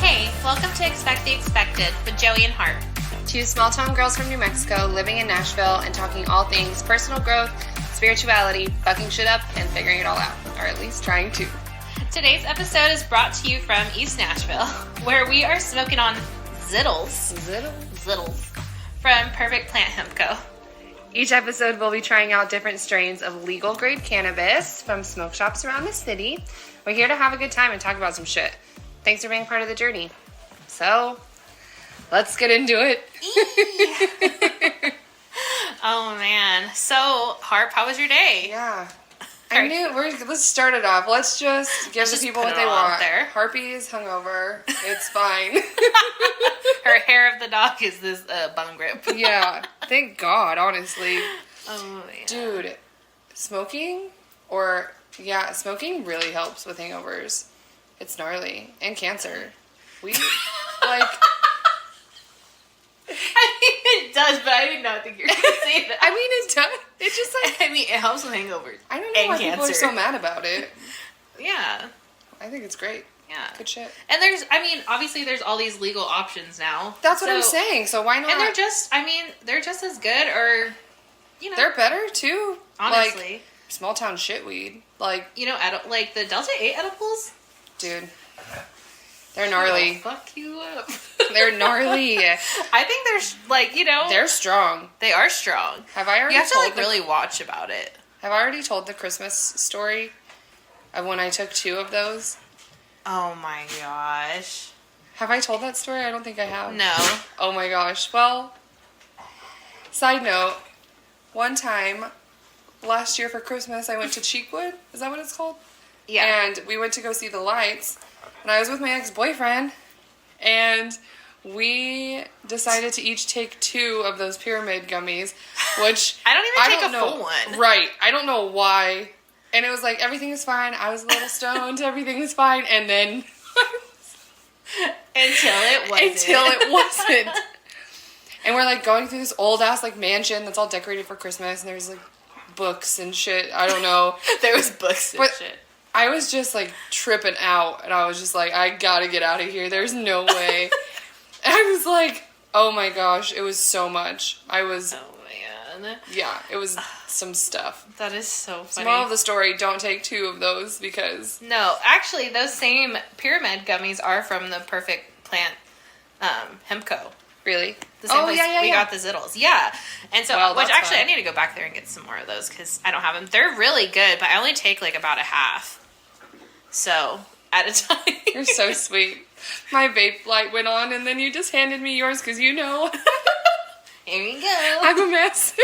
Hey, welcome to Expect the Expected with Joey and Hart. Two small-town girls from New Mexico living in Nashville and talking all things personal growth, spirituality, fucking shit up, and figuring it all out. Or at least trying to. Today's episode is brought to you from East Nashville, where we are smoking on Zittles from Perfect Plant Hemp Co. Each episode we'll be trying out different strains of legal-grade cannabis from smoke shops around the city. We're here to have a good time and talk about some shit. Thanks for being part of the journey. So, let's get into it. Oh, man. So, Harp, how was your day? Yeah. Let's start it off. Let's just give the people what they want. Harpy is hungover. It's fine. Her hair of the dog is this bum grip. Yeah. Thank God, honestly. Oh, man. Dude, smoking really helps with hangovers. It's gnarly. And cancer. I mean, it does, but I did not think you were going to say that. I mean, it does. It's just like... I mean, it helps with hangovers. I don't know why people are so mad about it. Yeah. I think it's great. Yeah. Good shit. And obviously there's all these legal options now. That's what I'm saying, so why not? And they're just as good or, They're better, too. Honestly. Like, small town shit weed. Like... like the Delta 8 edibles? Dude. They're gnarly. Fuck you up. They're gnarly. I think they're They're strong. They are strong. Have I already You have to really watch about it. Have I already told the Christmas story of when I took 2 of those? Oh my gosh. Have I told that story? I don't think I have. No. Oh my gosh. Well, side note, one time last year for Christmas I went to Cheekwood. Is that what it's called? Yeah. And we went to go see the lights. And I was with my ex-boyfriend. And we decided to each take 2 of those pyramid gummies. Which I don't even take a full one. Right. I don't know why. And it was like, everything is fine. I was a little stoned. Everything is fine. And then... Until it wasn't. And we're like going through this old ass like mansion that's all decorated for Christmas. And there's like books and shit. I don't know. There was books and shit. I was just like tripping out. And I was just like, I gotta get out of here. There's no way. And I was like, oh my gosh. It was so much. Oh man. Yeah, it was some stuff. That is so funny. Moral of the story, don't take 2 of those because... No, actually, those same pyramid gummies are from the Perfect Plant Hemp Co. Really? The same place we got the Zittles. Yeah. And so, I need to go back there and get some more of those because I don't have them. They're really good, but I only take like about a half. So, at a time. You're so sweet. My vape light went on and then you just handed me yours because you know... Here you go. I'm a mess.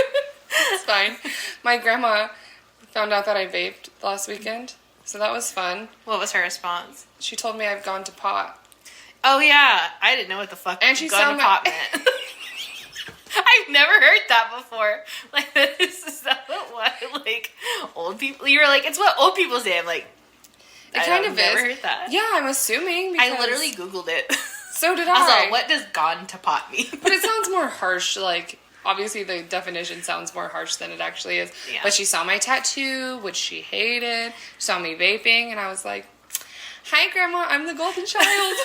It's fine. My grandma found out that I vaped last weekend, so that was fun. What was her response? She told me I've gone to pot. Oh yeah, I didn't know what the fuck and she gone to pot meant. I've never heard that before. Like, is that what like old people? You were like, it's what old people say. I'm like, I've never heard that. Yeah, I'm assuming. Because I literally Googled it. So did I. I was like, what does gone to pot mean? But it sounds more harsh, like, obviously the definition sounds more harsh than it actually is. Yeah. But she saw my tattoo, which she hated. She saw me vaping, and I was like, hi, Grandma, I'm the golden child.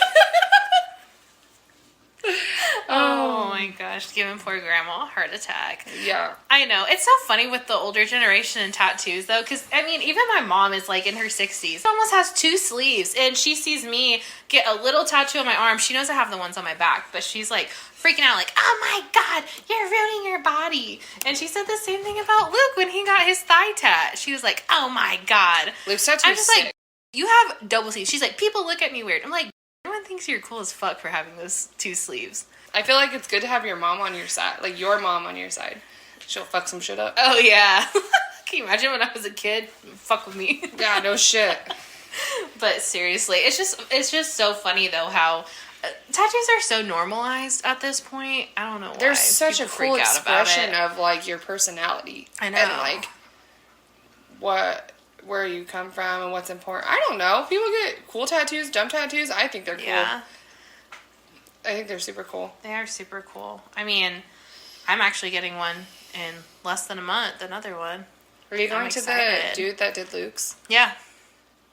Oh my gosh, giving poor grandma a heart attack. Yeah. I know. It's so funny with the older generation and tattoos, though, because, I mean, even my mom is, like, in her 60s. She almost has 2 sleeves, and she sees me get a little tattoo on my arm. She knows I have the ones on my back, but she's, like, freaking out, like, oh my God, you're ruining your body. And she said the same thing about Luke when he got his thigh tat. She was like, oh my God. Luke's tattoo I'm just sick. like, you have double sleeves. She's like, people look at me weird. I'm like, everyone thinks you're cool as fuck for having those 2 sleeves. I feel like it's good to have your mom on your side. Like, your mom on your side. She'll fuck some shit up. Oh, yeah. Can you imagine when I was a kid? Fuck with me. Yeah, no shit. But seriously, it's just so funny, though, how tattoos are so normalized at this point. I don't know why. There's such a cool expression of, like, your personality. I know. And, like, where you come from and what's important. I don't know. People get cool tattoos, dumb tattoos. I think they're cool. Yeah. I think they're super cool. They are super cool. I mean, I'm actually getting one in less than a month, another one. Are you going to the dude that did Luke's? Yeah.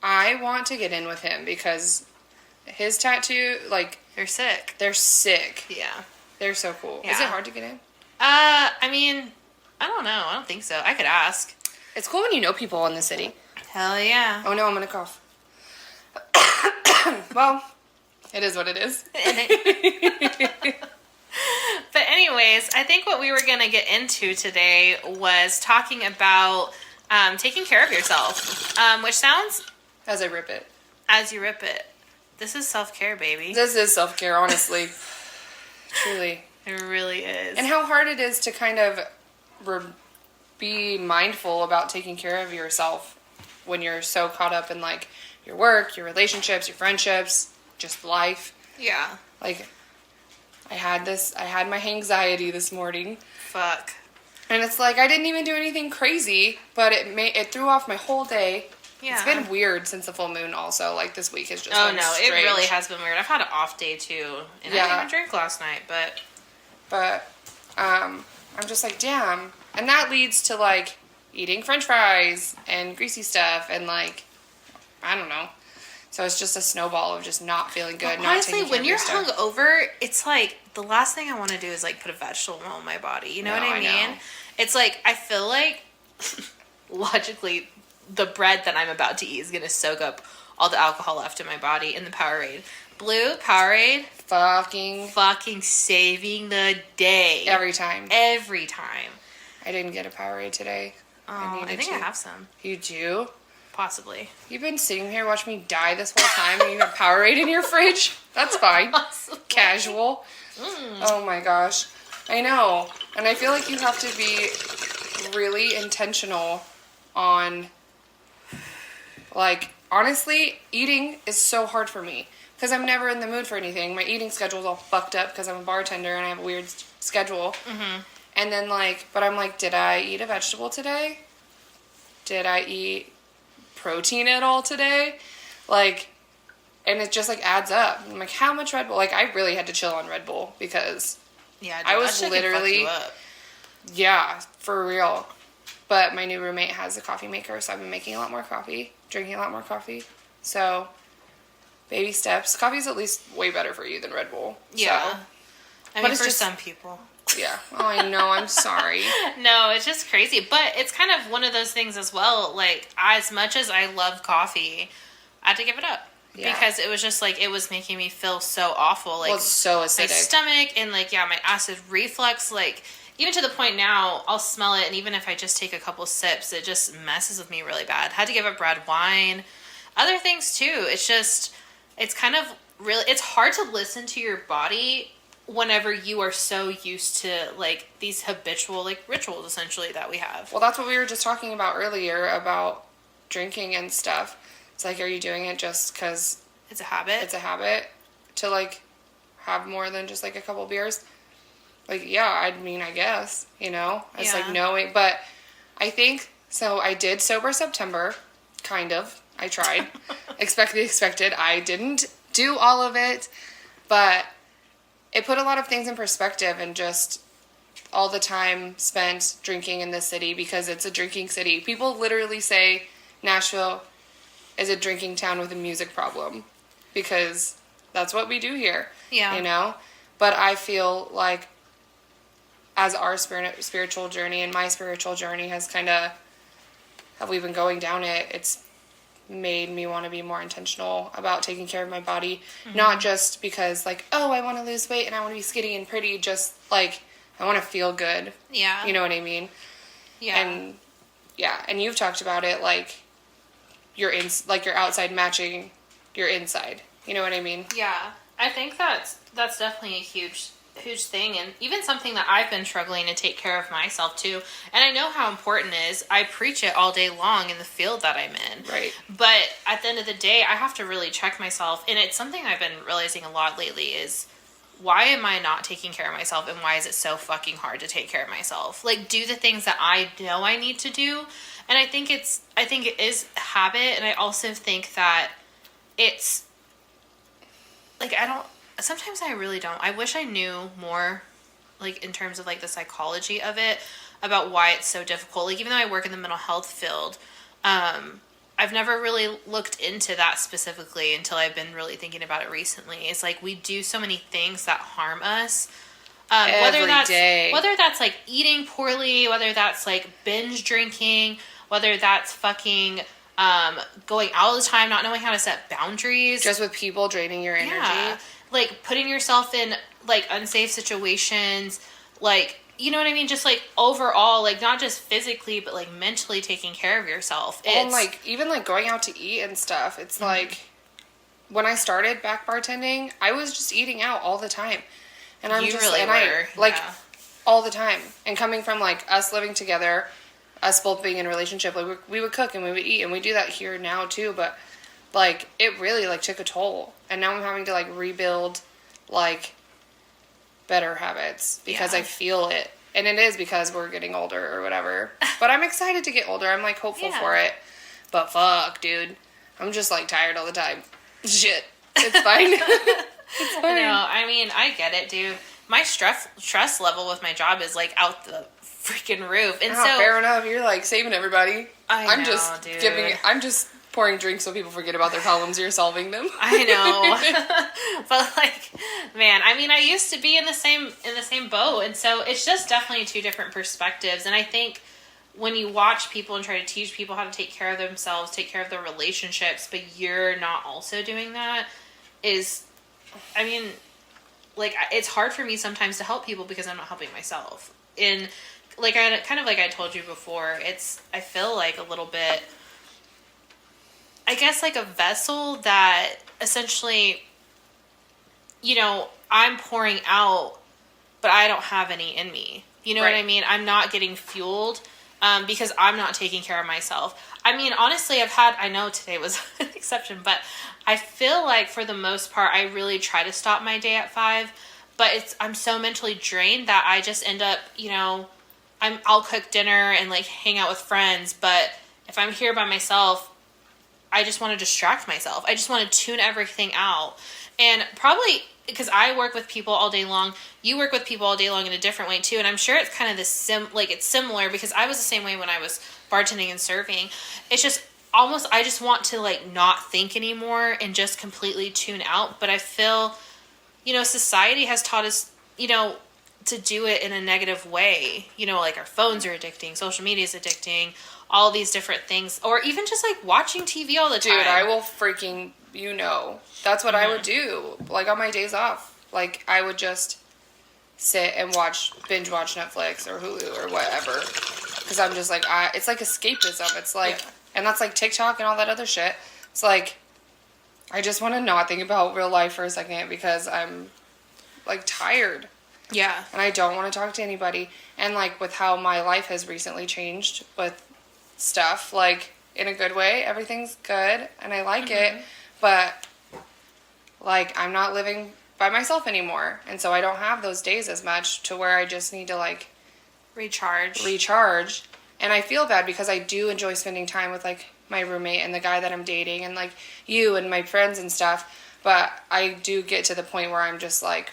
I want to get in with him because his tattoo, like, They're sick. they're sick. Yeah. They're so cool. Yeah. Is it hard to get in? I mean, I don't know. I don't think so. I could ask. It's cool when you know people in the city. Hell yeah. Oh no, I'm gonna cough. Well, it is what it is. But anyways, I think what we were going to get into today was talking about taking care of yourself, which sounds... As I rip it. As you rip it. This is self-care, baby. This is self-care, honestly. Truly. It really is. And how hard it is to kind of be mindful about taking care of yourself when you're so caught up in, like, your work, your relationships, your friendships, just life. Yeah. Like, I had my anxiety this morning. Fuck. And it's like, I didn't even do anything crazy, but it threw off my whole day. Yeah. It's been weird since the full moon also. Like, this week has just been strange. It really has been weird. I've had an off day, too. And I didn't even drink last night, But, I'm just like, damn. And that leads to, like, eating french fries and greasy stuff and, like, I don't know. So it's just a snowball of just not feeling good. Well, honestly, when you're hungover, it's like the last thing I want to do is like put a vegetable oil in my body. You know what I mean? It's like I feel like logically the bread that I'm about to eat is gonna soak up all the alcohol left in my body in the Powerade. Blue Powerade, fucking saving the day every time. Every time. I didn't get a Powerade today. Oh, I think I have some. You do? Possibly. You've been sitting here watching me die this whole time and you have Powerade in your fridge? That's fine. Possibly. Casual. Oh my gosh. I know. And I feel like you have to be really intentional on, like, honestly, eating is so hard for me because I'm never in the mood for anything. My eating schedule's all fucked up because I'm a bartender and I have a weird schedule. Mm-hmm. And then, like, but I'm like, did I eat a vegetable today? Did I eat protein at all today? Like, and it just like adds up. I'm like, how much Red Bull? Like, I really had to chill on Red Bull because I was literally, yeah, for real. But my new roommate has a coffee maker, so I've been making a lot more coffee, drinking a lot more coffee. So, baby steps. Coffee's at least way better for you than Red Bull. Yeah. So. I mean, for some people. Yeah. Oh, I know. I'm sorry. No, it's just crazy. But it's kind of one of those things as well. Like, as much as I love coffee, I had to give it up. Yeah. Because it was just, like, it was making me feel so awful. Like, well, it's so acidic. My stomach and, like, yeah, my acid reflux. Like, even to the point now, I'll smell it. And even if I just take a couple sips, it just messes with me really bad. Had to give up red wine. Other things, too. It's just, it's kind of really, it's hard to listen to your body whenever you are so used to, like, these habitual, like, rituals, essentially, that we have. Well, that's what we were just talking about earlier about drinking and stuff. It's like, are you doing it just because... It's a habit? It's a habit to, like, have more than just, like, a couple beers? Like, yeah, I mean, I guess, you know? It's, like, knowing... But I think... So, I did sober September, kind of. I tried. Expect the expected. I didn't do all of it, but... It put a lot of things in perspective and just all the time spent drinking in this city because it's a drinking city. People literally say Nashville is a drinking town with a music problem because that's what we do here. Yeah. You know? But I feel like as our spiritual journey and my spiritual journey has kind of, have we been going down it, it's made me want to be more intentional about taking care of my body. Mm-hmm. Not just because, like, oh, I want to lose weight and I want to be skinny and pretty. Just, like, I want to feel good. Yeah. You know what I mean? Yeah. And, yeah. And you've talked about it, like, your outside matching your inside. You know what I mean? Yeah. I think that's definitely a huge thing, and even something that I've been struggling to take care of myself too. And I know how important it is. I preach it all day long in the field that I'm in. Right. But at the end of the day, I have to really check myself, and it's something I've been realizing a lot lately is, why am I not taking care of myself, and why is it so fucking hard to take care of myself? Like, do the things that I know I need to do. And I think it is a habit, and I also think that it's like, sometimes I really don't. I wish I knew more, like, in terms of, like, the psychology of it, about why it's so difficult. Like, even though I work in the mental health field, I've never really looked into that specifically until I've been really thinking about it recently. It's like we do so many things that harm us. Whether that's like eating poorly, whether that's like binge drinking, whether that's fucking going out all the time, not knowing how to set boundaries. Just with people draining your energy. Yeah. Like putting yourself in like unsafe situations, like, you know what I mean? Just like overall, like not just physically, but like mentally taking care of yourself. And like even like going out to eat and stuff. It's like when I started back bartending, I was just eating out all the time. And I'm all the time. And coming from like us living together, us both being in a relationship, like we would cook and we would eat, and we do that here now too, but like it really like took a toll. And now I'm having to like rebuild like better habits because I feel it. And it is because we're getting older or whatever. But I'm excited to get older. I'm like hopeful for it. But fuck, dude. I'm just like tired all the time. Shit. It's fine. It's fine. No, I mean, I get it, dude. My stress level with my job is like out the freaking roof. And so fair enough. You're like saving everybody. I'm just pouring drinks so people forget about their problems. You're solving them. I know. But like, man, I mean, I used to be in the same boat, and so it's just definitely two different perspectives. And I think when you watch people and try to teach people how to take care of themselves, take care of their relationships, but you're not also doing that, I mean, like, it's hard for me sometimes to help people because I'm not helping myself. And like, I told you before, I feel like a little bit, I guess, like a vessel that essentially, you know, I'm pouring out, but I don't have any in me. You know what I mean? I'm not getting fueled because I'm not taking care of myself. I mean, honestly, I know today was an exception, but I feel like for the most part, I really try to stop my day at 5, but I'm so mentally drained that I just end up, you know, I'll cook dinner and like hang out with friends, but if I'm here by myself, I just want to distract myself. I just want to tune everything out. And probably because I work with people all day long, you work with people all day long in a different way too. And I'm sure it's kind of it's similar because I was the same way when I was bartending and serving. It's just almost, I just want to like not think anymore and just completely tune out. But I feel, you know, society has taught us, you know, to do it in a negative way. You know, like our phones are addicting, social media is addicting, all these different things, or even just like watching TV all the time. Dude, I will freaking, you know, that's what I would do. Like on my days off, like I would just sit and binge watch Netflix or Hulu or whatever. Because I'm just like, it's like escapism. It's like, and that's like TikTok and all that other shit. It's like, I just want to not think about real life for a second because I'm like tired. Yeah. And I don't want to talk to anybody. And like with how my life has recently changed with stuff, like in a good way, everything's good and I like it, but like I'm not living by myself anymore, and so I don't have those days as much to where I just need to like recharge. And I feel bad because I do enjoy spending time with like my roommate and the guy that I'm dating and like you and my friends and stuff, but I do get to the point where I'm just like,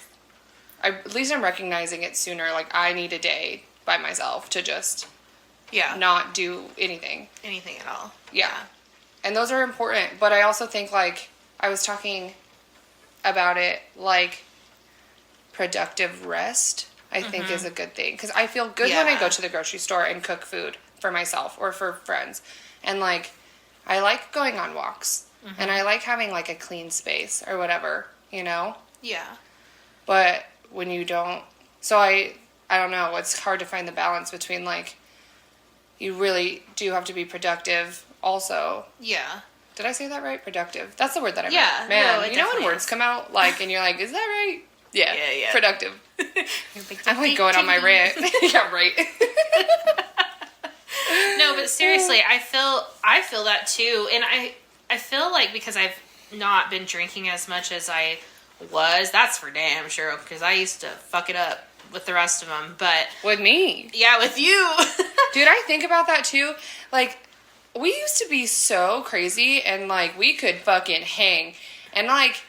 at least I'm recognizing it sooner, like I need a day by myself to just not do anything at all. Yeah. And those are important, but I also think like I was talking about it, like productive rest I think is a good thing, because I feel good when I go to the grocery store and cook food for myself or for friends, and like I like going on walks and I like having like a clean space or whatever, you know. But when you don't, so I don't know, it's hard to find the balance between like you really do have to be productive also. Did I say that right? Productive. That's the word that I meant. Man, no, you know when words come out, like, and you're like, is that right? Yeah. Productive. I'm like going on my rant. Yeah, right. No, but seriously, I feel that too. And I feel like because I've not been drinking as much as I was, that's for damn sure, because I used to fuck it up with the rest of them. But with me. Yeah, with you. Dude, I think about that too. Like, we used to be so crazy and, like, we could fucking hang. And, like,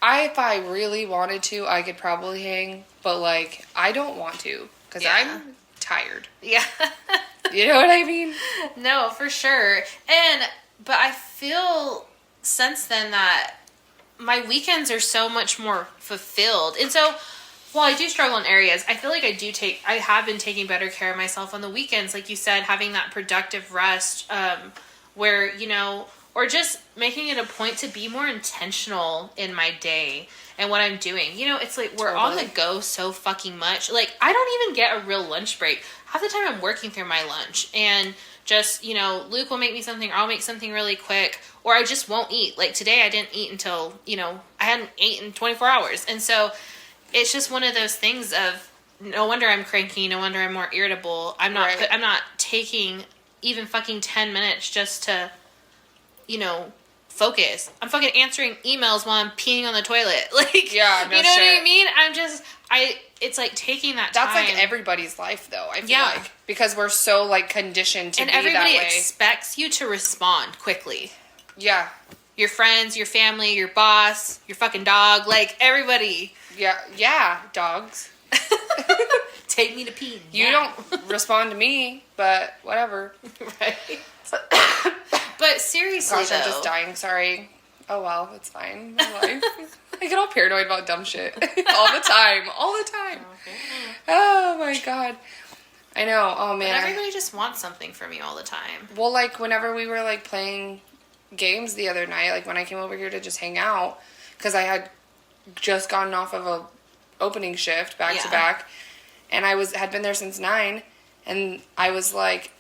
if I really wanted to, I could probably hang. But, like, I don't want to because I'm tired. Yeah. You know what I mean? No, for sure. And But I feel since then that my weekends are so much more fulfilled. And so while I do struggle in areas, I feel like I have been taking better care of myself on the weekends. Like you said, having that productive rest, where, or just making it a point to be more intentional in my day and what I'm doing. It's like we're on the go so fucking much. Like, I don't even get a real lunch break. Half the time I'm working through my lunch and just, Luke will make me something, or I'll make something really quick, or I just won't eat. Like today I didn't eat until, I hadn't eaten in 24 hours. And so it's just one of those things of no wonder I'm cranky, no wonder I'm more irritable. I'm not taking even fucking 10 minutes just to, focus. I'm fucking answering emails while I'm peeing on the toilet. Like, yeah, no you know shit. what I mean? It's like taking that time. That's like everybody's life though, I feel like. Because we're so like conditioned to be that way. And everybody expects you to respond quickly. Yeah. Your friends, your family, your boss, your fucking dog, like everybody. Yeah, dogs. Take me to pee. You don't respond to me, but whatever. Right. But seriously, gosh, I'm just dying. Sorry. Oh well, it's fine. My life. I get all paranoid about dumb shit all the time. Okay. Oh my god. I know. Oh man. But everybody just wants something from you all the time. Well, like whenever we were like playing games the other night, like when I came over here to just hang out, because I had just gotten off of a opening shift back to back, and I had been there since 9, and I was like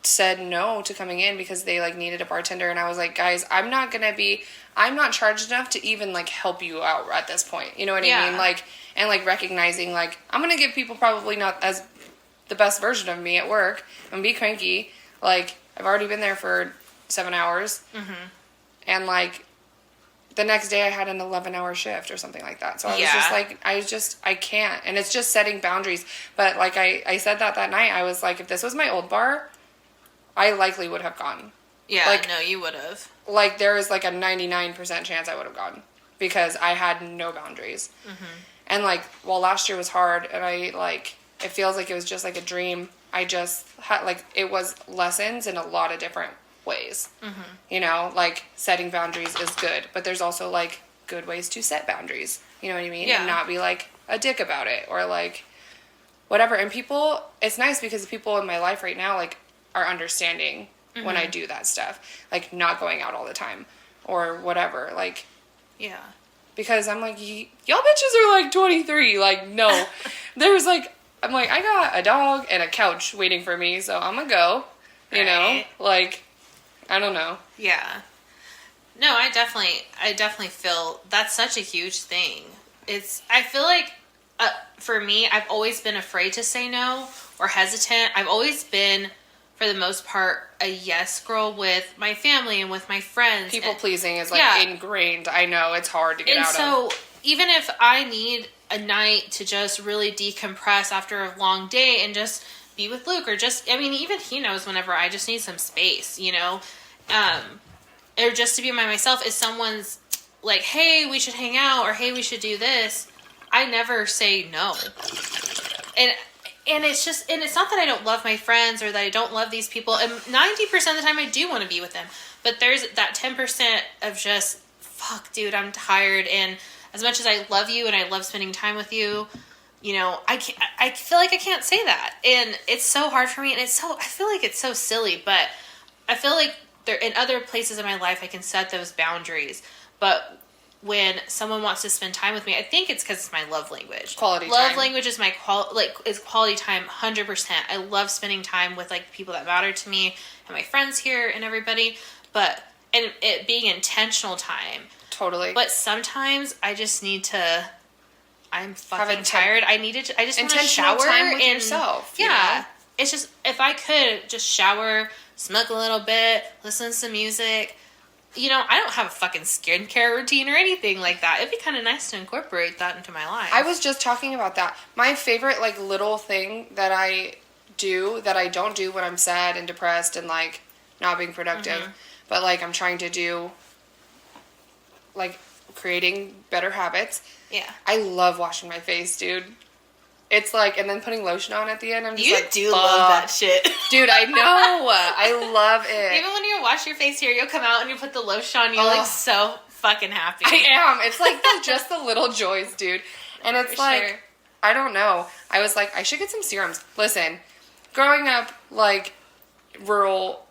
said no to coming in because they like needed a bartender, and I was like, guys, I'm not charged enough to even like help you out at this point, you know what I mean? Like, and like recognizing like I'm gonna give people probably not as the best version of me at work and be cranky. Like, I've already been there for 7 hours, and like the next day I had an 11-hour shift or something like that. So I was just like, I can't. And it's just setting boundaries. But like I said that night, I was like, if this was my old bar, I likely would have gone. Yeah, like, no, you would have. Like, there is like a 99% chance I would have gone because I had no boundaries. And like, while last year was hard and it feels like it was just like a dream, I just had like, it was lessons in a lot of different ways. Like setting boundaries is good, but there's also like good ways to set boundaries. You know what I mean? Yeah. And not be like a dick about it or like whatever. And people, it's nice because people in my life right now like are understanding when I do that stuff, like not going out all the time or whatever. Like, yeah, because I'm like, y'all bitches are like 23. Like, no, there's like, I'm like, I got a dog and a couch waiting for me, so I'm gonna go. You know, like, I don't know. Yeah. No, I definitely feel that's such a huge thing. I feel like, for me, I've always been afraid to say no or hesitant. I've always been, for the most part, a yes girl with my family and with my friends. People pleasing is like ingrained. I know it's hard to get out of. And so even if I need a night to just really decompress after a long day and just be with Luke, or just, I mean, even he knows whenever I just need some space, or just to be by myself, if someone's like, hey, we should hang out, or hey, we should do this, I never say no. And it's just, and it's not that I don't love my friends or that I don't love these people. And 90% of the time I do want to be with them. But there's that 10% of just, fuck, dude, I'm tired. And as much as I love you and I love spending time with you, I feel like I can't say that. And it's so hard for me. And I feel like it's so silly. But I feel like in other places in my life, I can set those boundaries. But when someone wants to spend time with me, I think it's because it's my love language. Quality time. Love language is my is quality time, 100%. I love spending time with like people that matter to me and my friends here and everybody. And it being intentional time. Totally. But sometimes I just need to. I'm fucking tired. I just want to shower time with yourself. Yeah. It's just, if I could just shower, smoke a little bit, listen to some music. I don't have a fucking skincare routine or anything like that. It'd be kind of nice to incorporate that into my life. I was just talking about that. My favorite, like, little thing that I do that I don't do when I'm sad and depressed and, like, not being productive. But, like, I'm trying to do, like, creating better habits. Yeah. I love washing my face, dude. It's like, and then putting lotion on at the end. I'm just you like, do love that shit. Dude, I know. I love it. Even when you're wash your face here, you'll come out and you put the lotion on. You look so fucking happy. I am. It's like just the little joys, dude. And it's like, sure. I don't know. I was like, I should get some serums. Listen, growing up, like, rural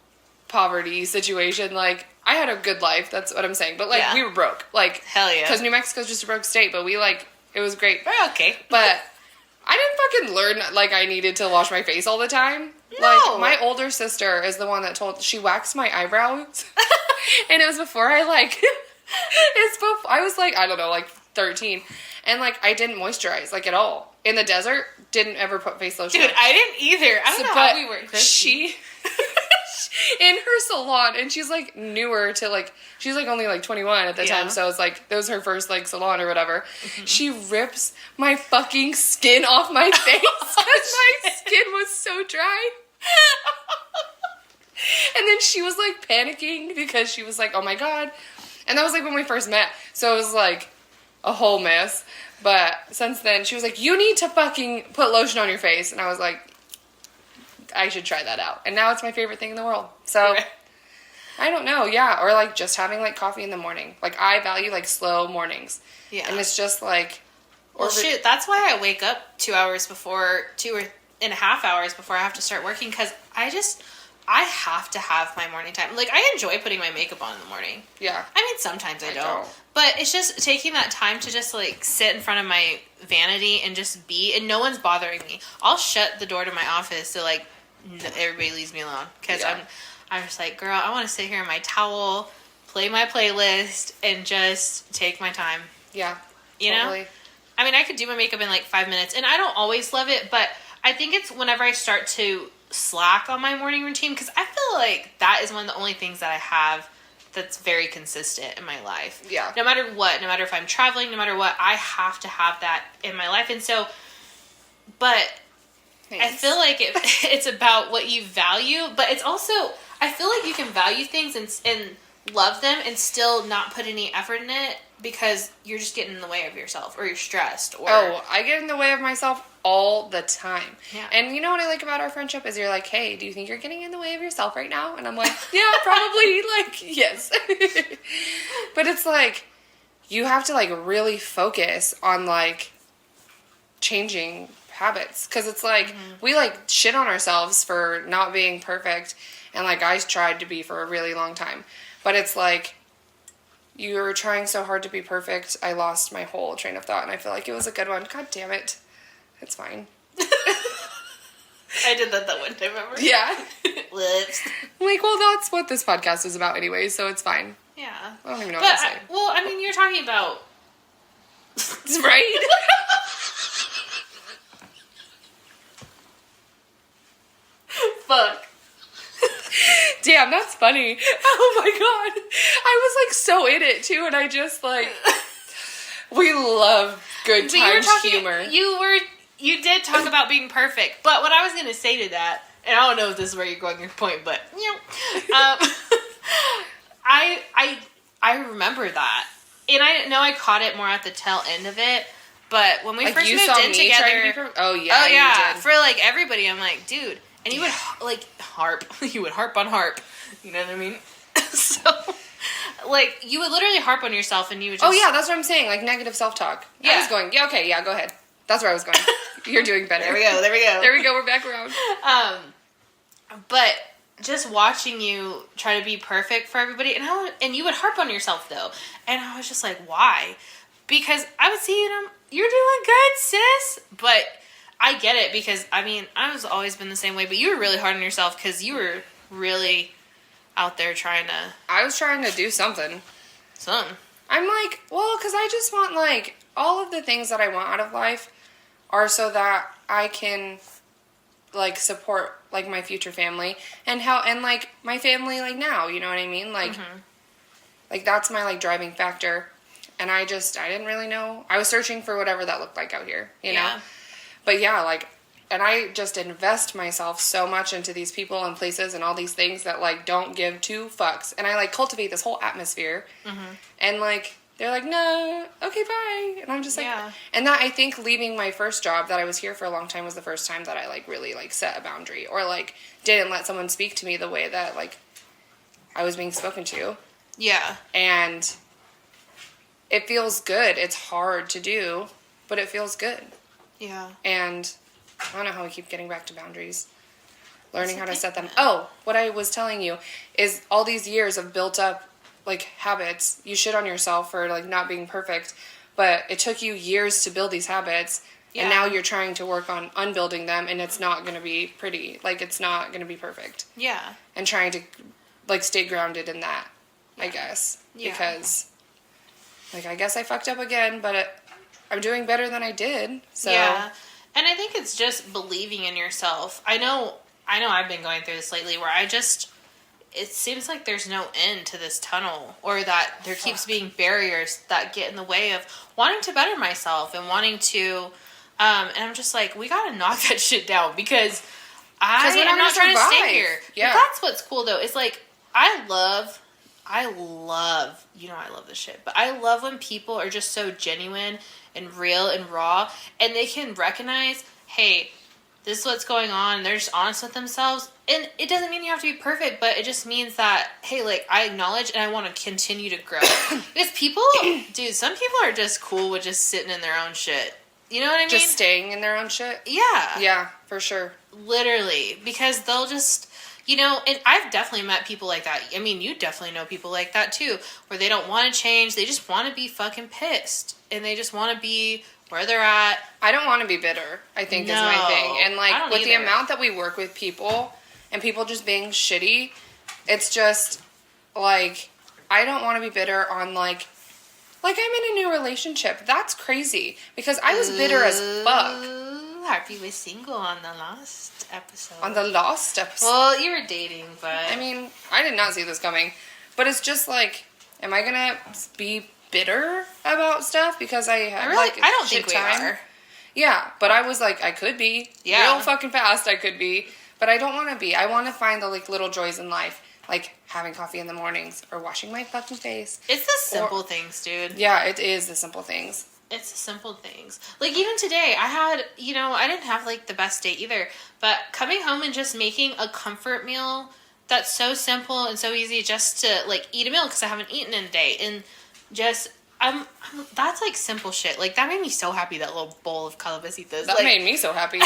poverty situation, like, I had a good life. That's what I'm saying. But, like, we were broke. Like, hell yeah. Because New Mexico's just a broke state, but we, like, it was great. We're okay. But I didn't fucking learn, like, I needed to wash my face all the time. No. Like, my older sister is the one that she waxed my eyebrows. And it was before I, like, I was, like, I don't know, like, 13. And, like, I didn't moisturize, like, at all. In the desert, didn't ever put face lotion on. Dude, I didn't either. I don't know how we were crispy. In her salon, and she's, like, newer to, like, she's, like, only, like, 21 at the time, so it's, like, that was her first, like, salon or whatever. Mm-hmm. She rips my fucking skin off my face because my skin was so dry. And then she was, like, panicking because she was, like, oh, my God. And that was, like, when we first met, so it was, like, a whole mess. But since then, she was like, you need to fucking put lotion on your face. And I was like, I should try that out. And now it's my favorite thing in the world. So, I don't know, yeah. Or, like, just having, like, coffee in the morning. Like, I value, like, slow mornings. Yeah. And it's just, like... Well, shoot, that's why I wake up 2 hours before, 2.5 hours before I have to start working. Because I have to have my morning time. Like, I enjoy putting my makeup on in the morning. Yeah. I mean, sometimes I don't. But it's just taking that time to just, like, sit in front of my vanity and just be, and no one's bothering me. I'll shut the door to my office so, like, everybody leaves me alone. Because I'm just like, girl, I want to sit here in my towel, play my playlist, and just take my time. Yeah. You know? I mean, I could do my makeup in, like, 5 minutes. And I don't always love it, but I think it's whenever I start to slack on my morning routine, because I feel like that is one of the only things that I have that's very consistent in my life. Yeah. No matter what, no matter if I'm traveling, no matter what, I have to have that in my life. And so, but thanks. I feel like it's about what you value, but it's also, I feel like you can value things and love them and still not put any effort in it because you're just getting in the way of yourself or you're stressed. Or I get in the way of myself all the time. Yeah. And you know what I like about our friendship is you're like, hey, do you think you're getting in the way of yourself right now? And I'm like, yeah, probably, like, yes. But it's like, you have to, like, really focus on, like, changing habits. Because it's like, we, like, shit on ourselves for not being perfect. And, like, I tried to be for a really long time. But it's like, you were trying so hard to be perfect, I lost my whole train of thought. And I feel like it was a good one. God damn it. It's fine. I did that one time, remember? Yeah. Whoops. I'm like, well, that's what this podcast is about anyway, so it's fine. Yeah. I don't even know what to say. Well, I mean, you're talking about... right? Fuck. Damn, that's funny. Oh my God. I was, like, so in it, too, and I just, like... We love good times humor. You did talk about being perfect, but what I was going to say to that, and I don't know if this is where you're going your point, but I remember that, and I know I caught it more at the tail end of it. But when we first moved in together, you did. For like everybody, I'm like, dude, and you would like harp, you would harp on harp, you know what I mean? So. Like, you would literally harp on yourself and you would just... Oh, yeah, that's what I'm saying. Like, negative self-talk. Yeah. I was going, yeah, okay, yeah, go ahead. That's where I was going. You're doing better. There we go. There we go, we're back around. But just watching you try to be perfect for everybody, and you would harp on yourself, though. And I was just like, why? Because I would see you and you're doing good, sis. But I get it because, I mean, I was always been the same way. But you were really hard on yourself because you were really... out there trying to... I was trying to do something. I'm like, well, because I just want, like, all of the things that I want out of life are so that I can, like, support, like, my future family and like, my family, like, now, you know what I mean? Like, like, that's my, like, driving factor. And I didn't really know. I was searching for whatever that looked like out here, you know? But, yeah, like... And I just invest myself so much into these people and places and all these things that, like, don't give two fucks. And I, like, cultivate this whole atmosphere. And, like, they're like, no, okay, bye. And I'm just like... Yeah. And that, I think, leaving my first job that I was here for a long time was the first time that I, like, really, like, set a boundary. Or, like, didn't let someone speak to me the way that, like... I was being spoken to. Yeah. And it feels good. It's hard to do, but it feels good. Yeah. And I don't know how we keep getting back to boundaries. Learning how to set them. Oh, what I was telling you is all these years of built up, like, habits. You shit on yourself for, like, not being perfect, but it took you years to build these habits, and now you're trying to work on unbuilding them, and it's not going to be pretty. Like, it's not going to be perfect. Yeah. And trying to, like, stay grounded in that, I guess. Yeah. Because, like, I guess I fucked up again, but I'm doing better than I did, so. Yeah. And I think it's just believing in yourself. I know I've been going through this lately where it seems like there's no end to this tunnel, or that there keeps being barriers that get in the way of wanting to better myself and wanting to, and I'm just like, we gotta knock that shit down, because I'm not trying to stay here. Yeah. But that's what's cool though. It's like, I love, you know I love this shit, but I love when people are just so genuine and real and raw, and they can recognize, hey, this is what's going on, and they're just honest with themselves. And it doesn't mean you have to be perfect, but it just means that, hey, like, I acknowledge and I want to continue to grow. Because people, dude, some people are just cool with just sitting in their own shit. You know what I mean? Just staying in their own shit? Yeah. Yeah, for sure. Literally. Because they'll just, you know, and I've definitely met people like that. I mean, you definitely know people like that too, where they don't want to change. They just want to be fucking pissed. And they just want to be where they're at. I don't want to be bitter, I think, is my thing. And, like, with the amount that we work with people, and people just being shitty, it's just, like, I don't want to be bitter on, like I'm in a new relationship. That's crazy. Because I was bitter as fuck. Harvey was single on the last episode. On the last episode? Well, you were dating, but... I mean, I did not see this coming. But it's just, like, am I gonna be bitter about stuff because I had, I don't think we are. Yeah, but I was like, I could be. Yeah. Real fucking fast, I could be. But I don't want to be. I want to find the, like, little joys in life. Like, having coffee in the mornings. Or washing my fucking face. It's the simple things, dude. Yeah, it is the simple things. It's the simple things. Like, even today, I had, you know, I didn't have, like, the best day either. But coming home and just making a comfort meal that's so simple and so easy just to, like, eat a meal because I haven't eaten in a day. And just... that's like simple shit. Like, that made me so happy, that little bowl of calabasitas. That made me so happy.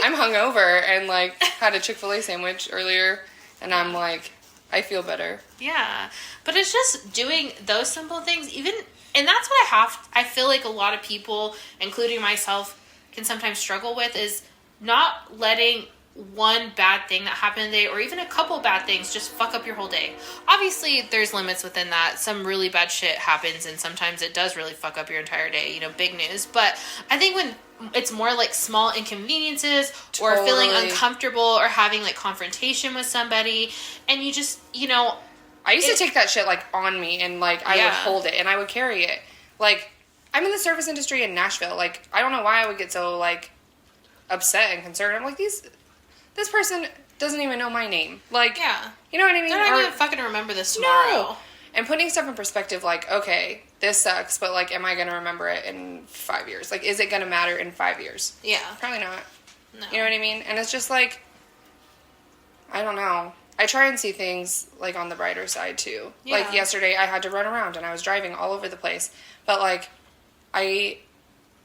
I'm hungover and, like, had a Chick-fil-A sandwich earlier, and I'm like, I feel better. Yeah. But it's just doing those simple things, even, and that's what I feel like a lot of people, including myself, can sometimes struggle with, is not letting one bad thing that happened today, or even a couple bad things, just fuck up your whole day. Obviously, there's limits within that. Some really bad shit happens, and sometimes it does really fuck up your entire day, you know, big news. But I think when it's more like small inconveniences, or feeling uncomfortable, or having, like, confrontation with somebody, and you just, you know... I used to take that shit, like, on me, and, like, I would hold it, and I would carry it. Like, I'm in the service industry in Nashville. Like, I don't know why I would get so, like, upset and concerned. I'm like, this person doesn't even know my name. Like, you know what I mean? They're not going to fucking remember this tomorrow. No. And putting stuff in perspective, like, okay, this sucks, but, like, am I going to remember it in 5 years? Like, is it going to matter in 5 years? Yeah. Probably not. No. You know what I mean? And it's just, like, I don't know. I try and see things, like, on the brighter side, too. Yeah. Like, yesterday, I had to run around, and I was driving all over the place. But, like, I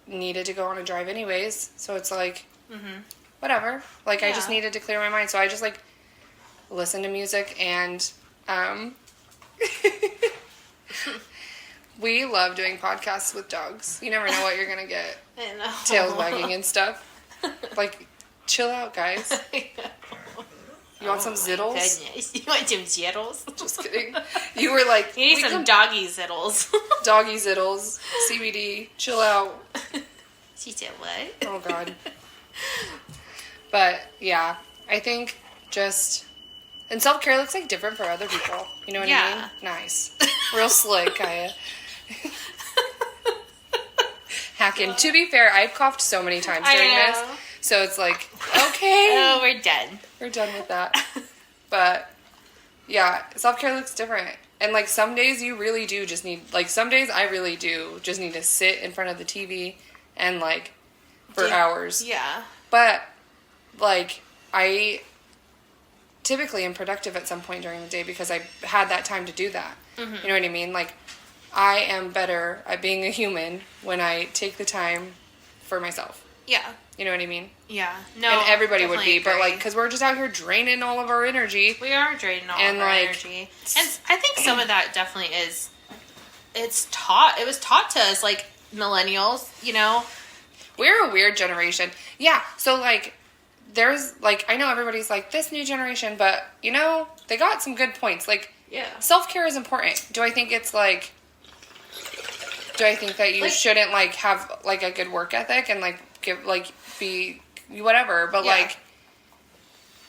needed to go on a drive anyways, so it's, like... Mm-hmm. Whatever. Like, I just needed to clear my mind. So I just, like, listen to music and, we love doing podcasts with dogs. You never know what you're gonna get. I know. Tails wagging and stuff. Like, chill out, guys. You want some zittles? Goodness. You want some zittles? Just kidding. You were like... You need some doggy zittles. Doggy zittles. CBD. Chill out. She said what? Oh, God. But, yeah, I think just... And self-care looks, like, different for other people. You know what I mean? Nice. Real slick, Kaya. Hacking. To be fair, I've coughed so many times during this. So it's like, okay. Oh, we're done. We're done with that. But, yeah, self-care looks different. And, like, some days you really do just need... Like, some days I really do just need to sit in front of the TV and, like, for hours. Yeah. But... Like, I typically am productive at some point during the day because I had that time to do that. Mm-hmm. You know what I mean? Like, I am better at being a human when I take the time for myself. Yeah. You know what I mean? Yeah. No. And everybody would be, agree. but like, because we're just out here draining all of our energy. We are draining all of our energy, and I think some of that definitely is. It's taught. It was taught to us, like millennials. You know, we're a weird generation. Yeah. So like, there's like, I know everybody's like this new generation, but you know, they got some good points. Like, yeah, self-care is important. Do I think it's like? Do I think that you shouldn't like have like a good work ethic and like give like be whatever, but like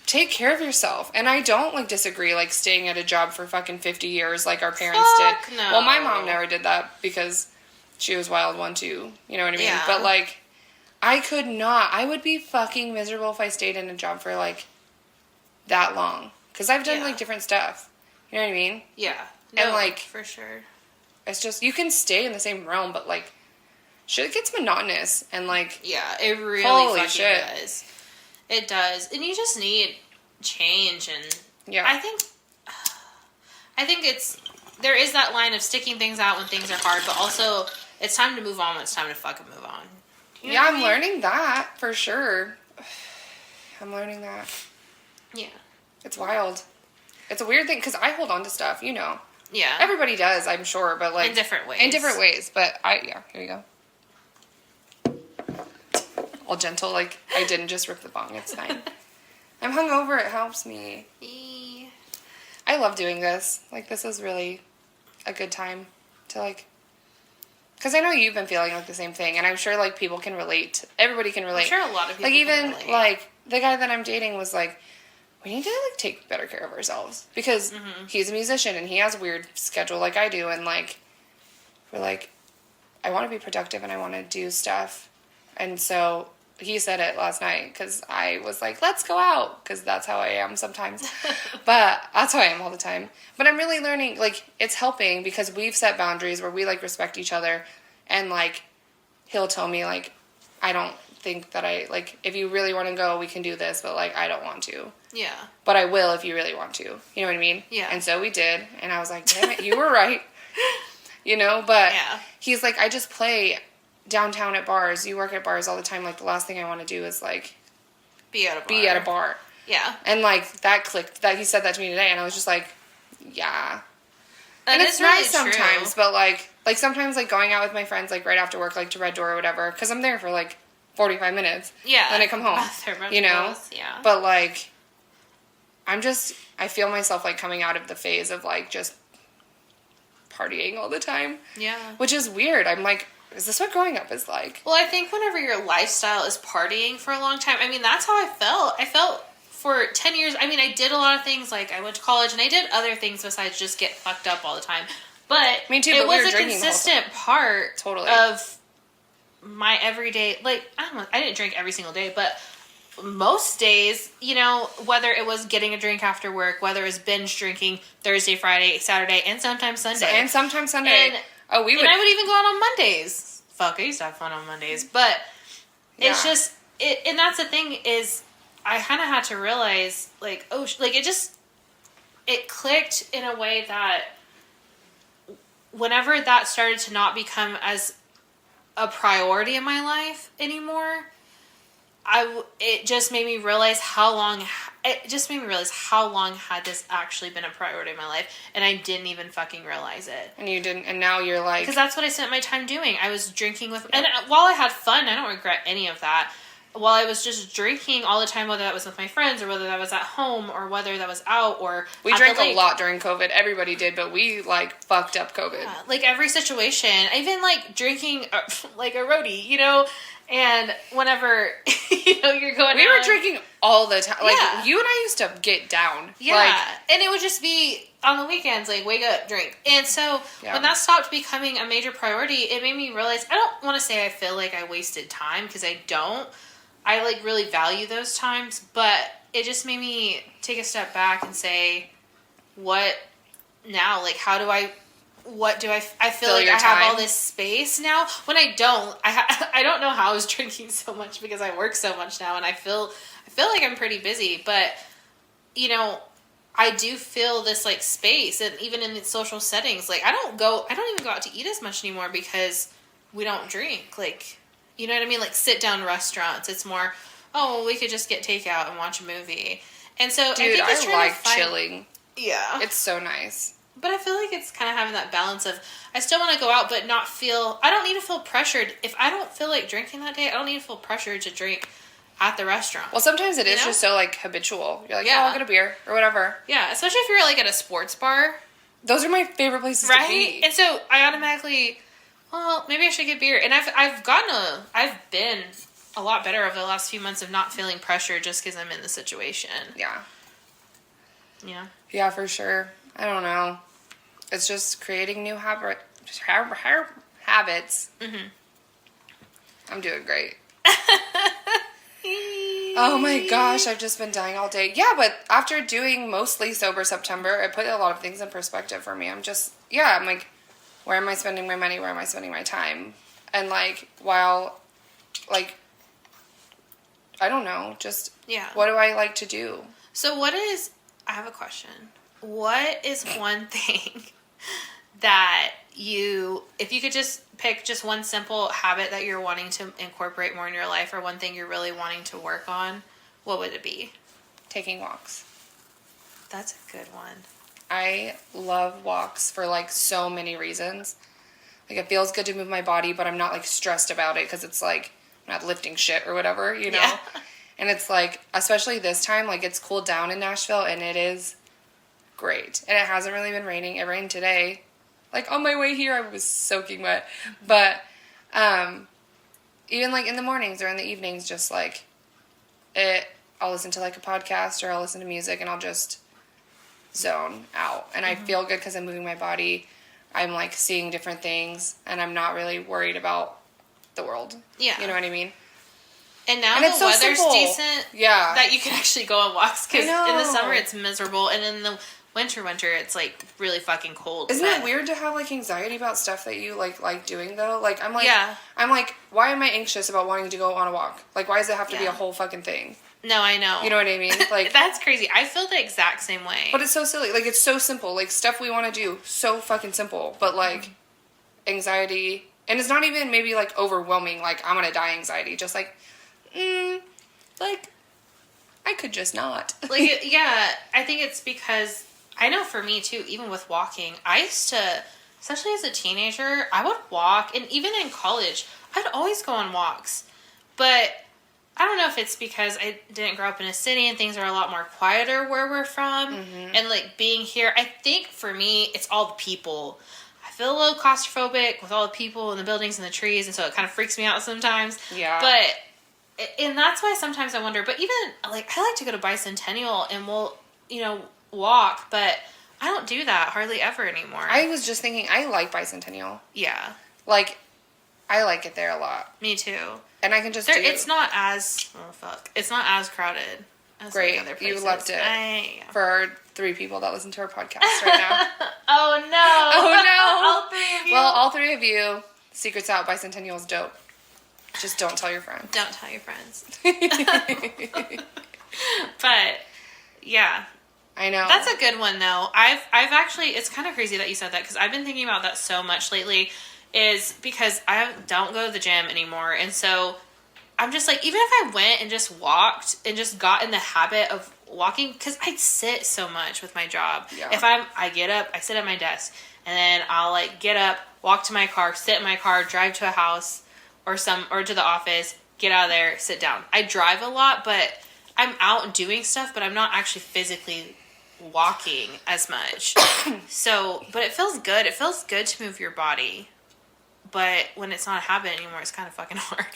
take care of yourself. And I don't like disagree like staying at a job for fucking 50 years like our parents did. No. Well, my mom never did that because she was wild one too. You know what I mean? Yeah. But like I could not. I would be fucking miserable if I stayed in a job for like that long because I've done like different stuff. You know what I mean? Yeah. No, and like for sure. It's just, you can stay in the same realm, but, like, shit gets monotonous, and, like... Yeah, it really fucking does. It does. And you just need change, and... Yeah. I think it's... There is that line of sticking things out when things are hard, but also, it's time to move on when it's time to fucking move on. You know I'm learning that, for sure. I'm learning that. Yeah. It's wild. It's a weird thing, because I hold on to stuff, you know. Yeah. Everybody does, I'm sure, but like... In different ways. In different ways, but here you go. All gentle, like, I didn't just rip the bong, it's fine. I'm hungover, it helps me. I love doing this. Like, this is really a good time to, like... Because I know you've been feeling like the same thing, and I'm sure, like, people can relate. Everybody can relate. I'm sure a lot of people like, even, can relate. like, the guy that I'm dating was like... We need to, like, take better care of ourselves. Because he's a musician, and he has a weird schedule like I do. And, like, we're like, I want to be productive, and I want to do stuff. And so he said it last night, because I was like, let's go out. Because that's how I am sometimes. But that's how I am all the time. But I'm really learning, like, it's helping, because we've set boundaries where we, like, respect each other. And, like, he'll tell me, like, I don't think that like, if you really want to go, we can do this, but, like, I don't want to. Yeah. But I will if you really want to. You know what I mean? Yeah. And so we did, and I was like, damn it, you were right. You know, but he's like, I just play downtown at bars. You work at bars all the time. Like, the last thing I want to do is, like... Be at a bar. Yeah. And, like, that clicked. That he said that to me today, and I was just like, yeah. And it's really nice sometimes, but, like, sometimes, like, going out with my friends, like, right after work, like, to Red Door or whatever, because I'm there for, like, 45 minutes. Yeah. Then I come home. You know? Yeah. But, like... I feel myself, like, coming out of the phase of, like, just partying all the time. Yeah. Which is weird. I'm like, is this what growing up is like? Well, I think whenever your lifestyle is partying for a long time, I mean, that's how I felt. I felt for 10 years, I mean, I did a lot of things, like, I went to college, and I did other things besides just get fucked up all the time. But me too, it but was a consistent part of my everyday, like, I didn't drink every single day, but... most days, you know, whether it was getting a drink after work, whether it was binge drinking Thursday, Friday, Saturday, and sometimes Sunday. And sometimes Sunday. And I would even go out on Mondays. Fuck, I used to have fun on Mondays. But it's just, and that's the thing is, I kind of had to realize, like, it clicked in a way that whenever that started to not become as a priority in my life anymore, it just made me realize how long had this actually been a priority in my life, and I didn't even fucking realize it. And you didn't, and now you're like... Because that's what I spent my time doing. I was drinking with... And while I had fun, I don't regret any of that. While I was just drinking all the time, whether that was with my friends, or whether that was at home, or whether that was out, or... We drank a lot during COVID. Everybody did, but we, like, fucked up COVID. Yeah, like, every situation. Even, like, drinking, like, a roadie, you know... And whenever, you know, you're going out... We were drinking all the time. Like, you and I used to get down. Yeah. Like, and it would just be on the weekends, like, wake up, drink. And so, when that stopped becoming a major priority, it made me realize... I don't want to say I feel like I wasted time, because I don't. I, like, really value those times. But it just made me take a step back and say, what now? Like, how do I... I feel like I have all this space now when I don't. I don't know how I was drinking so much because I work so much now, and I feel like I'm pretty busy. But you know, I do feel this, like, space, and even in the social settings, like, I don't even go out to eat as much anymore because we don't drink, like, you know what I mean? Like, sit-down restaurants. It's more, oh, well, we could just get takeout and watch a movie. And so, Dude, I think I like chilling. Yeah. It's so nice. But I feel like it's kind of having that balance of, I still want to go out, but not feel, I don't need to feel pressured. If I don't feel like drinking that day, I don't need to feel pressured to drink at the restaurant. Well, sometimes it is just so, like, habitual. You're like, I'll get a beer or whatever. Yeah, especially if you're, like, at a sports bar. Those are my favorite places to be. And so I automatically, well, maybe I should get beer. And I've been a lot better over the last few months of not feeling pressure just because I'm in the situation. Yeah. Yeah. Yeah, for sure. I don't know. It's just creating new habits. Mm-hmm. I'm doing great. Oh my gosh, I've just been dying all day. Yeah, but after doing mostly sober September, it put a lot of things in perspective for me. I'm like, where am I spending my money? Where am I spending my time? And, like, while, like, I don't know, just what do I like to do? So I have a question. What is one thing that if you could just pick just one simple habit that you're wanting to incorporate more in your life, or one thing you're really wanting to work on, what would it be? Taking walks. That's a good one. I love walks for, like, so many reasons. Like, it feels good to move my body, but I'm not, like, stressed about it because it's, like, I'm not lifting shit or whatever, you know? Yeah. And it's, like, especially this time, like, it's cooled down in Nashville, and it is great. And it hasn't really been raining. It rained today. Like, on my way here, I was soaking wet. But even, like, in the mornings or in the evenings, just, like, I'll listen to, like, a podcast or I'll listen to music, and I'll just zone out. And I feel good because I'm moving my body. I'm, like, seeing different things, and I'm not really worried about the world. Yeah. You know what I mean? And now the weather's decent. Yeah. That you can actually go on walks. Because in the summer, it's miserable. And in the winter, it's, like, really fucking cold. Isn't it weird to have, like, anxiety about stuff that you, like doing, though? Like, I'm like, why am I anxious about wanting to go on a walk? Like, why does it have to be a whole fucking thing? No, I know. You know what I mean? Like, that's crazy. I feel the exact same way. But it's so silly. Like, it's so simple. Like, stuff we want to do, so fucking simple. But, like, anxiety. And it's not even maybe, like, overwhelming. Like, I'm gonna die anxiety. Just, like, like, I could just not. Like, yeah, I think it's because, I know for me, too, even with walking, I used to, especially as a teenager, I would walk, and even in college, I'd always go on walks. But I don't know if it's because I didn't grow up in a city and things are a lot more quieter where we're from. Mm-hmm. And, like, being here, I think for me, it's all the people. I feel a little claustrophobic with all the people and the buildings and the trees, and so it kind of freaks me out sometimes. Yeah. And that's why sometimes I wonder, but even, like, I like to go to Bicentennial and we'll, walk, but I don't do that hardly ever anymore. I was just thinking, I like Bicentennial. Yeah. Like, I like it there a lot. Me too. And I can just it's not as, it's not as crowded as great. Other places. You loved it. For our 3 people that listen to our podcast right now. Oh, no. Oh, no. All 3 of you. Well, all 3 of you, secret's out, Bicentennial is dope. Just don't tell your friends. Don't tell your friends. But, yeah. I know. That's a good one, though. I've actually, it's kind of crazy that you said that, because I've been thinking about that so much lately, is because I don't go to the gym anymore. And so I'm just like, even if I went and just walked and just got in the habit of walking, because I sit so much with my job. Yeah. If I get up, I sit at my desk, and then I'll, like, get up, walk to my car, sit in my car, drive to a house or to the office, get out of there, sit down. I drive a lot, but I'm out doing stuff, but I'm not actually physically walking as much. But it feels good. It feels good to move your body. But when it's not a habit anymore, it's kind of fucking hard.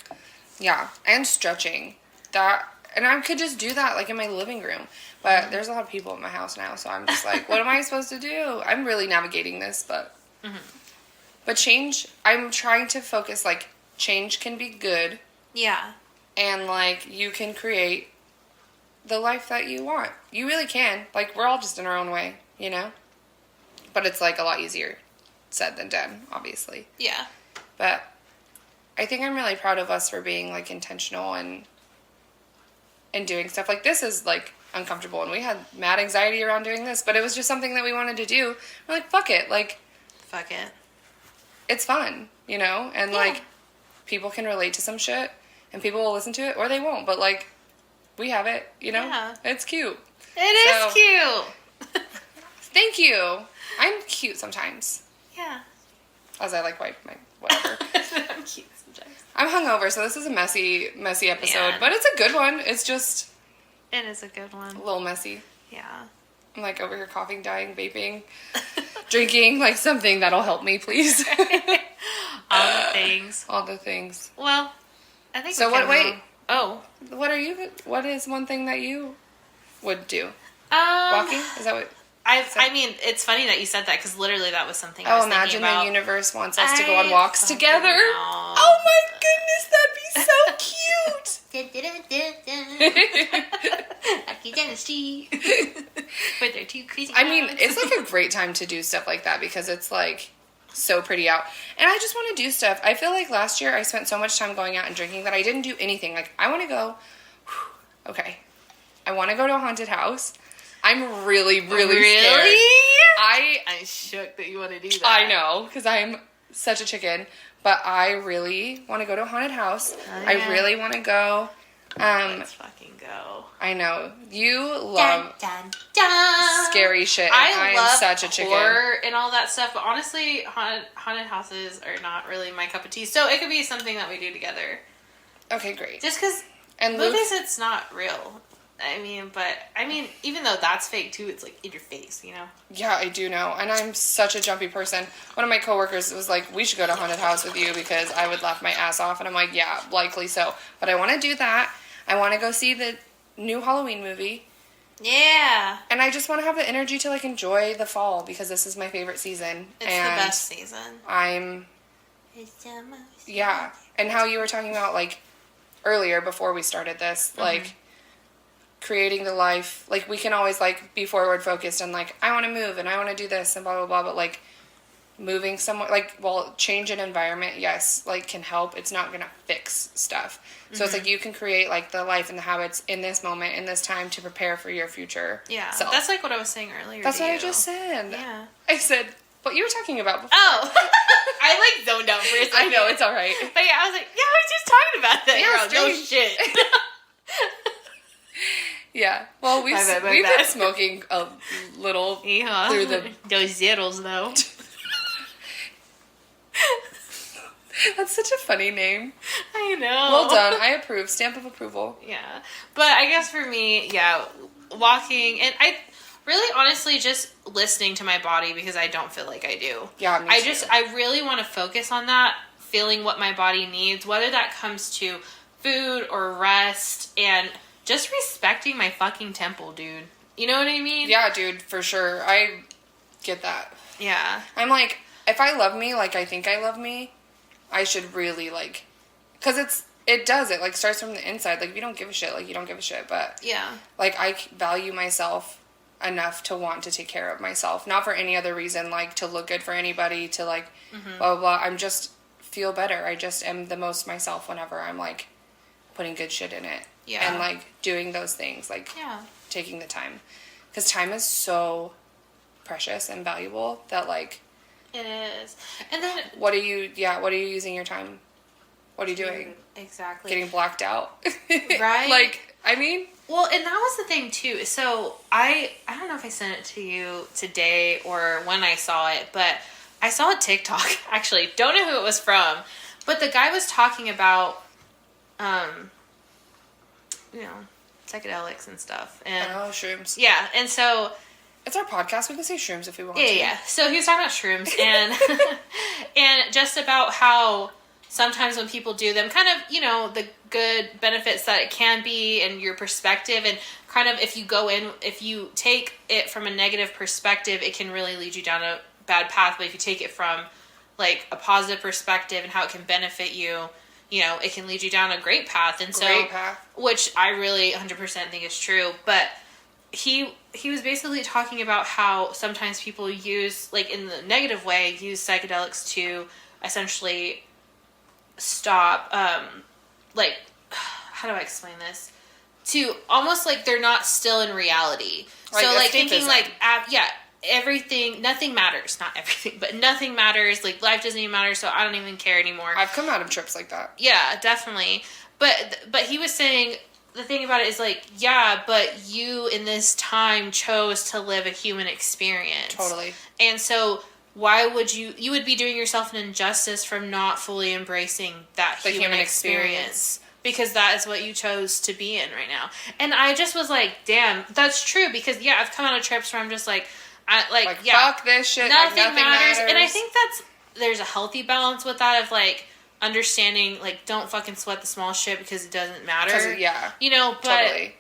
Yeah, and stretching. And I could just do that, like, in my living room. But there's a lot of people in my house now, so I'm just like, what am I supposed to do? I'm really navigating this, but... Mm-hmm. But change, I'm trying to focus, like, change can be good. Yeah. And, like, you can create the life that you want. You really can. Like, we're all just in our own way, you know? But it's, like, a lot easier said than done, obviously. Yeah. But I think I'm really proud of us for being, like, intentional and doing stuff. Like, this is, like, uncomfortable, and we had mad anxiety around doing this, but it was just something that we wanted to do. We're like, fuck it. Like, fuck it. It's fun, you know? And, like, people can relate to some shit, and people will listen to it, or they won't. But, like, we have it, you know? Yeah. It's cute. It is cute. Thank you. I'm cute sometimes. Yeah. As I, like, wipe my whatever. I'm cute sometimes. I'm hungover, so this is a messy episode. But it's a good one. It's just... It is a good one. A little messy. Yeah. I'm, like, over here coughing, dying, vaping, drinking, like, something that'll help me, please. All the things. All the things. Well, I think so. Oh. What is one thing that you would do? Walking? Walking? Is that what? I mean, it's funny that you said that because literally that was something I was thinking about. Imagine the universe wants us to go on walks together. Know. Oh my goodness, that'd be so cute. But they're too crazy. I mean, it's like a great time to do stuff like that because it's like so pretty out. And I just want to do stuff. I feel like last year I spent so much time going out and drinking that I didn't do anything. Like, I want to go, okay, I want to go to a haunted house. I'm really scared. I'm shook that you want to do that. I know, because I'm such a chicken. But I really want to go to a haunted house. Oh, yeah. I really want to go. Let's fucking go. I know. You love scary shit. And I love am such a chicken. Horror and all that stuff. But honestly, haunted houses are not really my cup of tea. So it could be something that we do together. Okay, great. Just because movies, it's not real. I mean, even though that's fake too, it's like in your face, you know? Yeah, I do know. And I'm such a jumpy person. One of my coworkers was like, we should go to haunted house with you because I would laugh my ass off. And I'm like, yeah, likely so. But I want to do that. I want to go see the new Halloween movie. Yeah. And I just want to have the energy to like enjoy the fall because this is my favorite season. It's the best season. It's the most. Yeah. And how you were talking about like earlier before we started this, like creating the life, like we can always like be forward focused and like I want to move and I want to do this and blah blah blah, but like moving somewhere, like, well, change an environment, yes, like can help. It's not gonna fix stuff. So it's like you can create like the life and the habits in this moment, in this time to prepare for your future. Yeah, self. that's like what I was saying earlier. That's what I just said. Yeah, I said what you were talking about before. Oh, I like zoned out for a second. I know, it's all right. But yeah, I was like, yeah, I was just talking about that. Yeah, no shit. Yeah. Well, we've been smoking a little through those zeros, though. That's such a funny name. I know. Well done. I approve. Stamp of approval. Yeah. But I guess for me, yeah, walking, and I really honestly just listening to my body because I don't feel like I do. Yeah, me too. I really want to focus on that, feeling what my body needs, whether that comes to food or rest, and just respecting my fucking temple, dude. You know what I mean? Yeah, dude, for sure. I get that. Yeah. I'm like, if I love me like I think I love me, I should really, like, because it like, starts from the inside. Like, if you don't give a shit, like, you don't give a shit. But, yeah. Like, I value myself enough to want to take care of myself. Not for any other reason, like, to look good for anybody, to, like, blah, blah, blah. I'm just feel better. I just am the most myself whenever I'm, like, putting good shit in it. Yeah. And, like, doing those things. Like, yeah. Taking the time. Because time is so precious and valuable that, like... It is. And then... What are you using your time? What are you doing? Exactly. Getting blacked out. Right? Like, I mean... Well, and that was the thing, too. So, I don't know if I sent it to you today or when I saw it, but I saw a TikTok, actually. Don't know who it was from. But the guy was talking about, psychedelics and stuff. And shrooms. Yeah, and so... It's our podcast. We can say shrooms if we want to. Yeah. So he was talking about shrooms and and just about how sometimes when people do them, kind of, the good benefits that it can be and your perspective, and kind of if you take it from a negative perspective, it can really lead you down a bad path. But if you take it from like a positive perspective and how it can benefit you, it can lead you down a great path. And which I really 100% think is true. But he was basically talking about how sometimes people use, like in the negative way, use psychedelics to essentially stop, how do I explain this? to almost like they're not still in reality. Like so like escapism. thinking like, everything, nothing matters. Not everything, but nothing matters. Like life doesn't even matter, so I don't even care anymore. I've come out of trips like that. Yeah, definitely. But he was saying, the thing about it is like, yeah, but you in this time chose to live a human experience. Totally. And so why would you would be doing yourself an injustice from not fully embracing that human experience. Because that is what you chose to be in right now. And I just was like, damn, that's true. Because, yeah, I've come out of trips where I'm just like, fuck this shit. Nothing matters. And I think there's a healthy balance with that of, like, understanding, like, don't fucking sweat the small shit because it doesn't matter. Yeah. You know, Totally.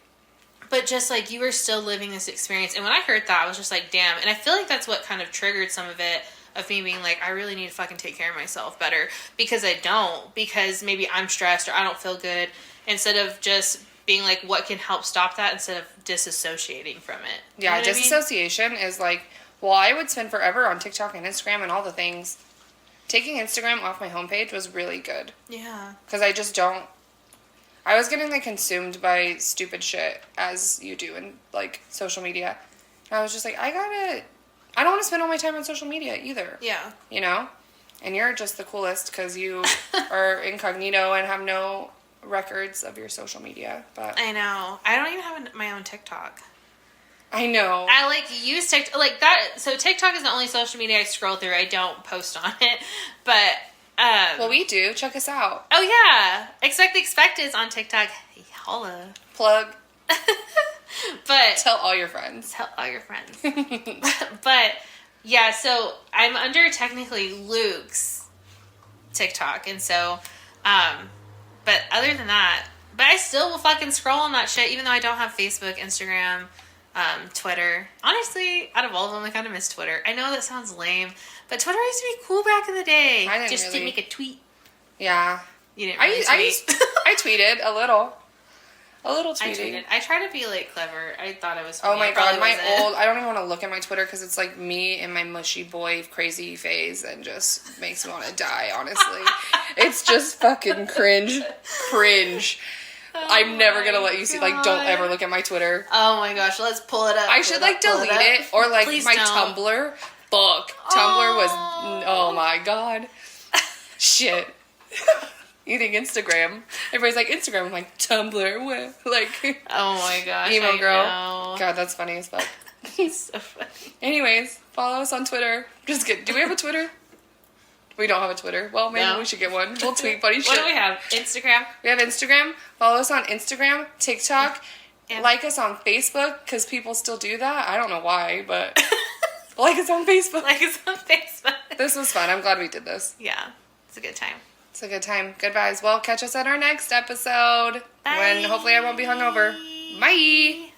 But just, like, you were still living this experience. And when I heard that, I was just like, damn. And I feel like that's what kind of triggered some of it, of me being like, I really need to fucking take care of myself better. Because I don't. Because maybe I'm stressed or I don't feel good. Instead of just being like, what can help stop that? Instead of disassociating from it. Yeah, you know disassociation is like, well, I would spend forever on TikTok and Instagram and all the things. Taking Instagram off my homepage was really good. Yeah. Because I just don't... I was getting, like, consumed by stupid shit, as you do in, like, social media. And I was just like, I don't want to spend all my time on social media either. Yeah. You know? And you're just the coolest because you are incognito and have no records of your social media. But I know. I don't even have my own TikTok. I know. I, like, use TikTok. Like, that... So, TikTok is the only social media I scroll through. I don't post on it. But... well, we do. Check us out. Oh, yeah. Expect the Expected on TikTok. Hey, holla. Plug. But... Tell all your friends. Tell all your friends. But, yeah, so I'm under technically Luke's TikTok. And so, but other than that, but I still will fucking scroll on that shit, even though I don't have Facebook, Instagram, Twitter. Honestly, out of all of them, I kind of miss Twitter. I know that sounds lame, but Twitter used to be cool back in the day. I didn't Just really... to make a tweet. Yeah. You didn't really tweet. I tweeted a little. A little tweeting. I try to be, like, clever. I thought I was funny. Oh my god, I don't even want to look at my Twitter because it's like me in my mushy boy crazy phase and just makes me want to die, honestly. It's just fucking cringe. Oh I'm never gonna let you see, like, don't ever look at my Twitter. Oh my gosh, let's pull it up. I should, like, delete it. Or, like, Please my don't. Tumblr. Fuck. Tumblr was, oh my god. Shit. You think Instagram? Everybody's like, Instagram. I'm like, Tumblr. What? Like, oh my gosh. emo girl. Know. God, that's funny as fuck. He's so funny. Anyways, follow us on Twitter. Just kidding. Do we have a Twitter? We don't have a Twitter. Well, maybe we should get one. We'll tweet buddy shit. What do we have? Instagram? We have Instagram. Follow us on Instagram, TikTok. And like us on Facebook, because people still do that. I don't know why, but like us on Facebook. Like us on Facebook. This was fun. I'm glad we did this. Yeah. It's a good time. It's a good time. Goodbyes. Well, catch us at our next episode. Bye. When hopefully I won't be hungover. Bye.